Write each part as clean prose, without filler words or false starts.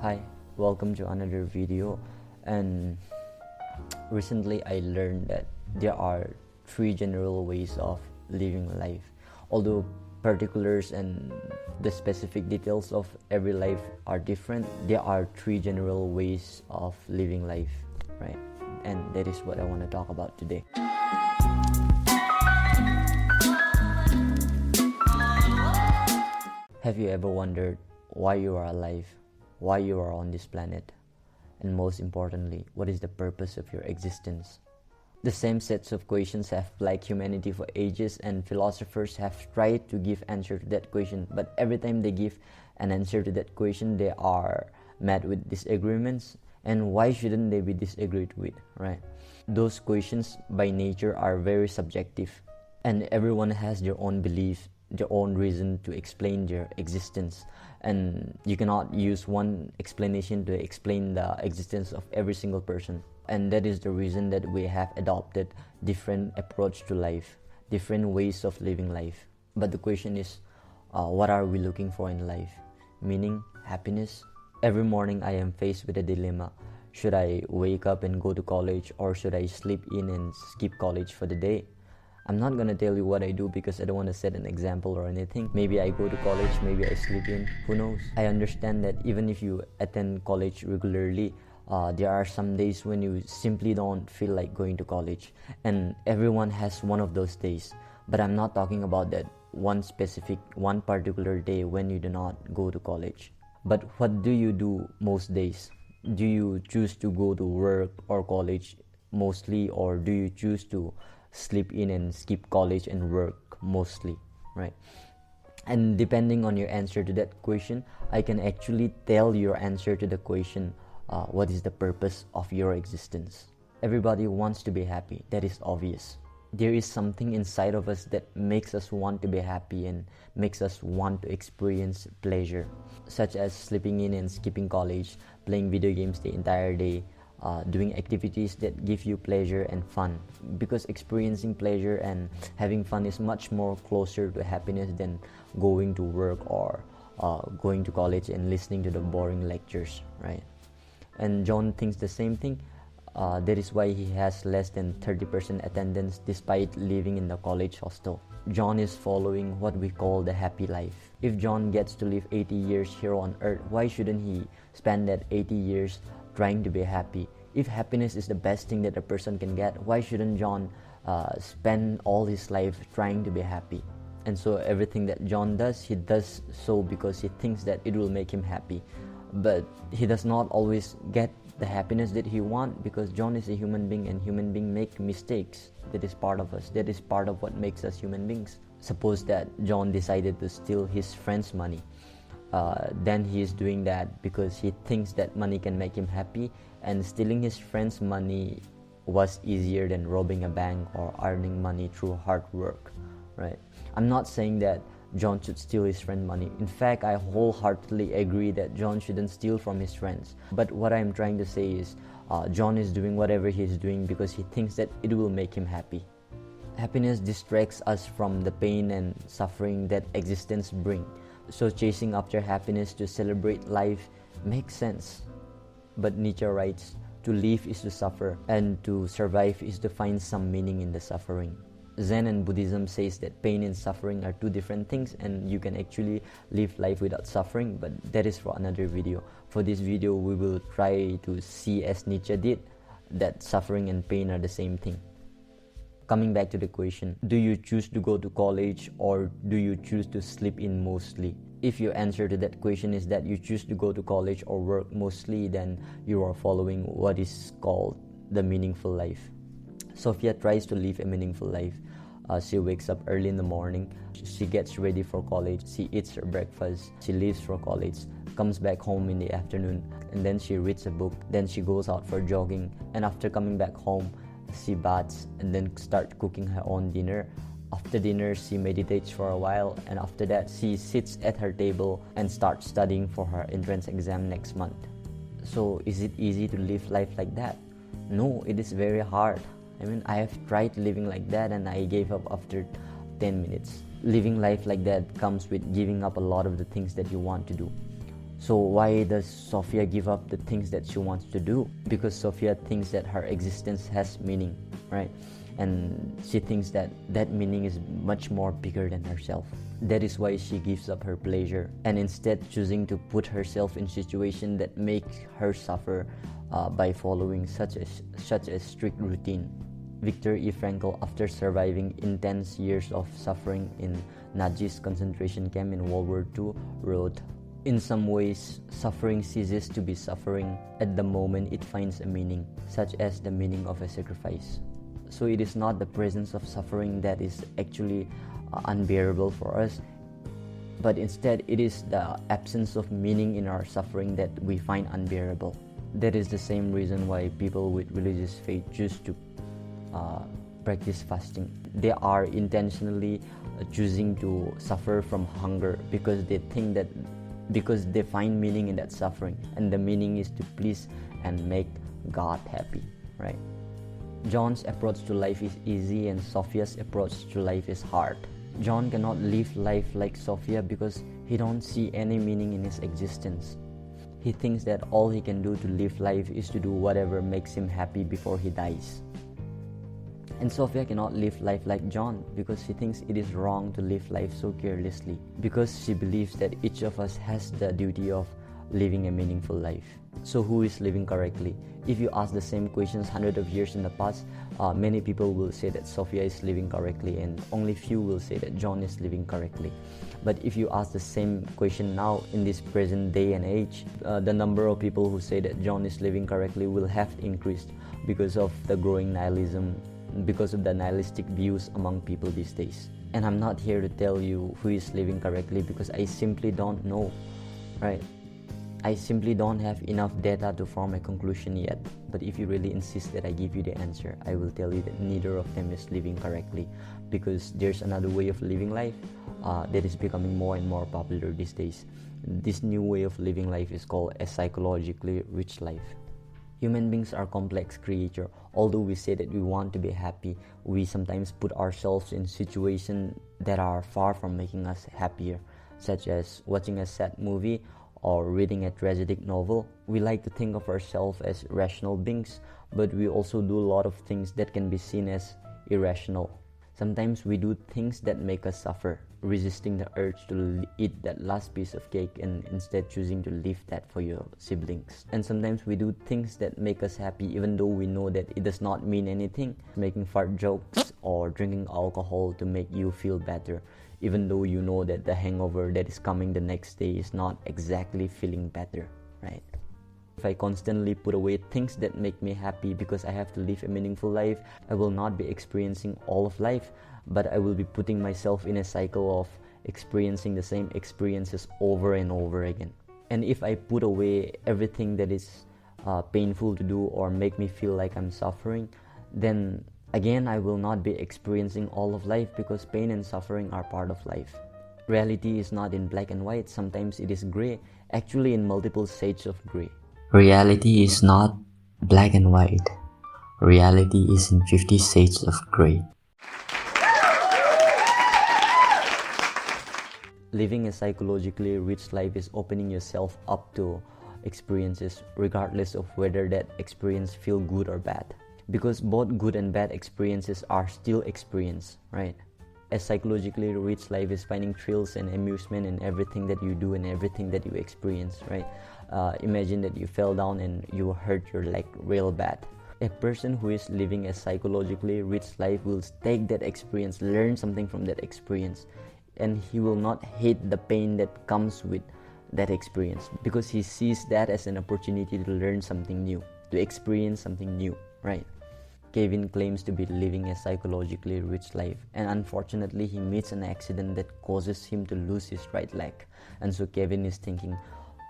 Hi, welcome to another video. And recently I learned that there are three general ways of living life. Although particulars and the specific details of every life are different, there are three general ways of living life, right? And that is what I want to talk about today. Have you ever wondered why you are alive, why you are on this planet, and most importantly, what is the purpose of your existence? The same sets of questions have plagued humanity for ages, and philosophers have tried to give answer to that question, but every time they give an answer to that question, they are met with disagreements. And why shouldn't they be disagreed with, right? Those questions by nature are very subjective, and everyone has their own belief, their own reason to explain their existence, and you cannot use one explanation to explain the existence of every single person. And that is the reason that we have adopted different approach to life, different ways of living life. But the question is, what are we looking for in life? Meaning, happiness? Every morning I am faced with a dilemma. Should I wake up and go to college, or should I sleep in and skip college for the day? I'm not gonna tell you what I do because I don't want to set an example or anything. Maybe I go to college, maybe I sleep in, who knows? I understand that even if you attend college regularly, there are some days when you simply don't feel like going to college, and everyone has one of those days. But I'm not talking about that one particular day when you do not go to college. But what do you do most days? Do you choose to go to work or college mostly, or do you choose to sleep in and skip college and work mostly, right? And depending on your answer to that question, I can actually tell your answer to the question, what is the purpose of your existence? Everybody wants to be happy, that is obvious. There is something inside of us that makes us want to be happy and makes us want to experience pleasure, such as sleeping in and skipping college, playing video games the entire day, doing activities that give you pleasure and fun, because experiencing pleasure and having fun is much more closer to happiness than going to work or going to college and listening to the boring lectures, right? And John thinks the same thing. That is why he has less than 30% attendance despite living in the college hostel. John is following what we call the happy life. If John gets to live 80 years here on earth, why shouldn't he spend that 80 years trying to be happy? If happiness is the best thing that a person can get, why shouldn't John spend all his life trying to be happy? And so everything that John does, he does so because he thinks that it will make him happy. But he does not always get the happiness that he wants, because John is a human being, and human beings make mistakes. That is part of us. That is part of what makes us human beings. Suppose that John decided to steal his friend's money. Then he is doing that because he thinks that money can make him happy, and stealing his friend's money was easier than robbing a bank or earning money through hard work, right? I'm not saying that John should steal his friend's money. In fact, I wholeheartedly agree that John shouldn't steal from his friends. But what I'm trying to say is, John is doing whatever he's doing because he thinks that it will make him happy. Happiness distracts us from the pain and suffering that existence brings. So chasing after happiness to celebrate life makes sense. But Nietzsche writes, to live is to suffer, and to survive is to find some meaning in the suffering. Zen and Buddhism says that pain and suffering are two different things, and you can actually live life without suffering, but that is for another video. For this video, we will try to see, as Nietzsche did, that suffering and pain are the same thing. Coming back to the question, do you choose to go to college, or do you choose to sleep in mostly? If your answer to that question is that you choose to go to college or work mostly, then you are following what is called the meaningful life. Sophia tries to live a meaningful life. She wakes up early in the morning, she gets ready for college, she eats her breakfast, she leaves for college, comes back home in the afternoon, and then she reads a book, then she goes out for jogging, and after coming back home, she baths and then starts cooking her own dinner. After dinner, she meditates for a while, and after that, she sits at her table and starts studying for her entrance exam next month. So is it easy to live life like that? No, it is very hard. I mean, I have tried living like that and I gave up after 10 minutes. Living life like that comes with giving up a lot of the things that you want to do. So why does Sophia give up the things that she wants to do? Because Sophia thinks that her existence has meaning, right? And she thinks that that meaning is much more bigger than herself. That is why she gives up her pleasure and instead choosing to put herself in situations that make her suffer by following such a strict routine. Viktor E. Frankl, after surviving intense years of suffering in Nazi's concentration camp in World War II, wrote, "In some ways, suffering ceases to be suffering at the moment it finds a meaning, such as the meaning of a sacrifice." So it is not the presence of suffering that is actually unbearable for us, but instead it is the absence of meaning in our suffering that we find unbearable. That is the same reason why people with religious faith choose to practice fasting. They are intentionally choosing to suffer from hunger because they think that because they find meaning in that suffering, and the meaning is to please and make God happy, right? John's approach to life is easy and Sophia's approach to life is hard. John cannot live life like Sophia because he don't see any meaning in his existence. He thinks that all he can do to live life is to do whatever makes him happy before he dies. And Sophia cannot live life like John because she thinks it is wrong to live life so carelessly, because she believes that each of us has the duty of living a meaningful life. So who is living correctly? If you ask the same questions hundreds of years in the past, many people will say that Sophia is living correctly and only few will say that John is living correctly. But if you ask the same question now in this present day and age, the number of people who say that John is living correctly will have increased because of the growing nihilism, because of the nihilistic views among people these days. And I'm not here to tell you who is living correctly because I simply don't know, right? I simply don't have enough data to form a conclusion yet. But if you really insist that I give you the answer, I will tell you that neither of them is living correctly, because there's another way of living life that is becoming more and more popular these days. This new way of living life is called a psychologically rich life. Human beings are complex creatures. Although we say that we want to be happy, we sometimes put ourselves in situations that are far from making us happier, such as watching a sad movie or reading a tragic novel. We like to think of ourselves as rational beings, but we also do a lot of things that can be seen as irrational. Sometimes we do things that make us suffer, resisting the urge to eat that last piece of cake and instead choosing to leave that for your siblings. And sometimes we do things that make us happy even though we know that it does not mean anything, making fart jokes or drinking alcohol to make you feel better, even though you know that the hangover that is coming the next day is not exactly feeling better, right? If I constantly put away things that make me happy because I have to live a meaningful life, I will not be experiencing all of life, but I will be putting myself in a cycle of experiencing the same experiences over and over again. And if I put away everything that is painful to do or make me feel like I'm suffering, then again I will not be experiencing all of life, because pain and suffering are part of life. Reality is not in black and white, sometimes it is gray, actually in multiple shades of gray. Reality is not black and white. Reality is in 50 shades of gray. Living a psychologically rich life is opening yourself up to experiences regardless of whether that experience feel good or bad, because both good and bad experiences are still experience, right? A psychologically rich life is finding thrills and amusement in everything that you do and everything that you experience, right? Imagine that you fell down and you hurt your leg real bad. A person who is living a psychologically rich life will take that experience, learn something from that experience, and he will not hate the pain that comes with that experience, because he sees that as an opportunity to learn something new, to experience something new, right? Kevin claims to be living a psychologically rich life, and unfortunately he meets an accident that causes him to lose his right leg. And so Kevin is thinking,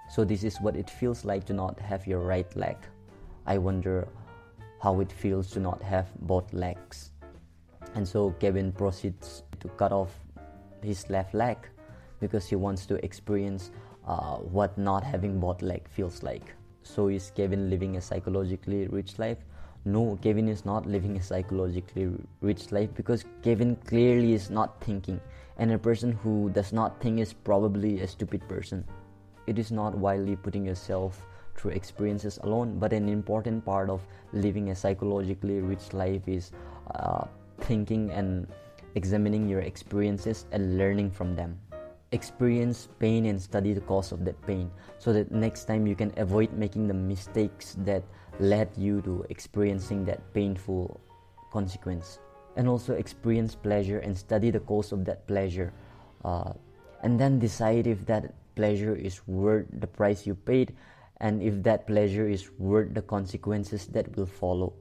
so this is what it feels like to not have your right leg. I wonder how it feels to not have both legs. And so Kevin proceeds to cut off his left leg because he wants to experience what not having both legs feels like. So is Kevin living a psychologically rich life? No, Kevin is not living a psychologically rich life, because Kevin clearly is not thinking, and a person who does not think is probably a stupid person. It is not widely putting yourself through experiences alone, but an important part of living a psychologically rich life is thinking and examining your experiences and learning from them. Experience pain and study the cause of that pain, so that next time you can avoid making the mistakes that led you to experiencing that painful consequence. And also experience pleasure and study the cause of that pleasure, and then decide if that pleasure is worth the price you paid, and if that pleasure is worth the consequences that will follow.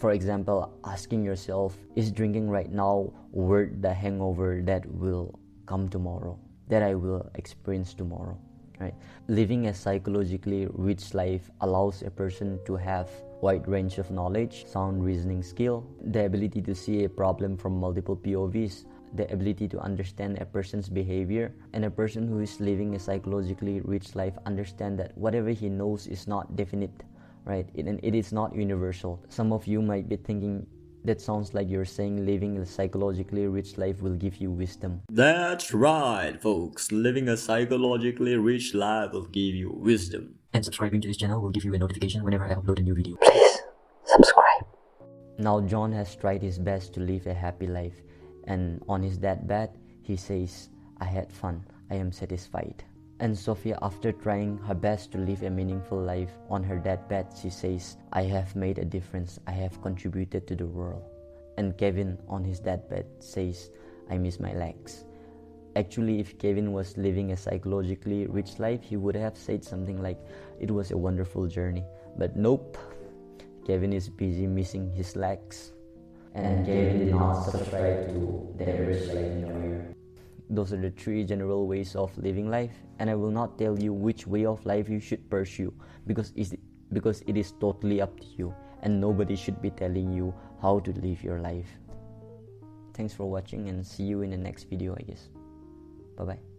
For example, asking yourself, is drinking right now worth the hangover that will come tomorrow, that I will experience tomorrow, right? Living a psychologically rich life allows a person to have wide range of knowledge, sound reasoning skill, the ability to see a problem from multiple POVs, the ability to understand a person's behavior. And a person who is living a psychologically rich life understand that whatever he knows is not definite, right? And it is not universal. Some of you might be thinking, that sounds like you're saying living a psychologically rich life will give you wisdom. That's right, folks. Living a psychologically rich life will give you wisdom. And subscribing to this channel will give you a notification whenever I upload a new video. Please subscribe. Now John has tried his best to live a happy life, and on his deathbed, he says, I had fun, I am satisfied. And Sophia, after trying her best to live a meaningful life, on her deathbed, she says, I have made a difference, I have contributed to the world. And Kevin, on his deathbed, says, I miss my legs. Actually, if Kevin was living a psychologically rich life, he would have said something like, it was a wonderful journey. But nope, Kevin is busy missing his legs. And Kevin did not subscribe to the average life enjoyer. Those are the 3 general ways of living life, and I will not tell you which way of life you should pursue, because it is totally up to you, and nobody should be telling you how to live your life. Thanks for watching, and see you in the next video, I guess. Bye bye.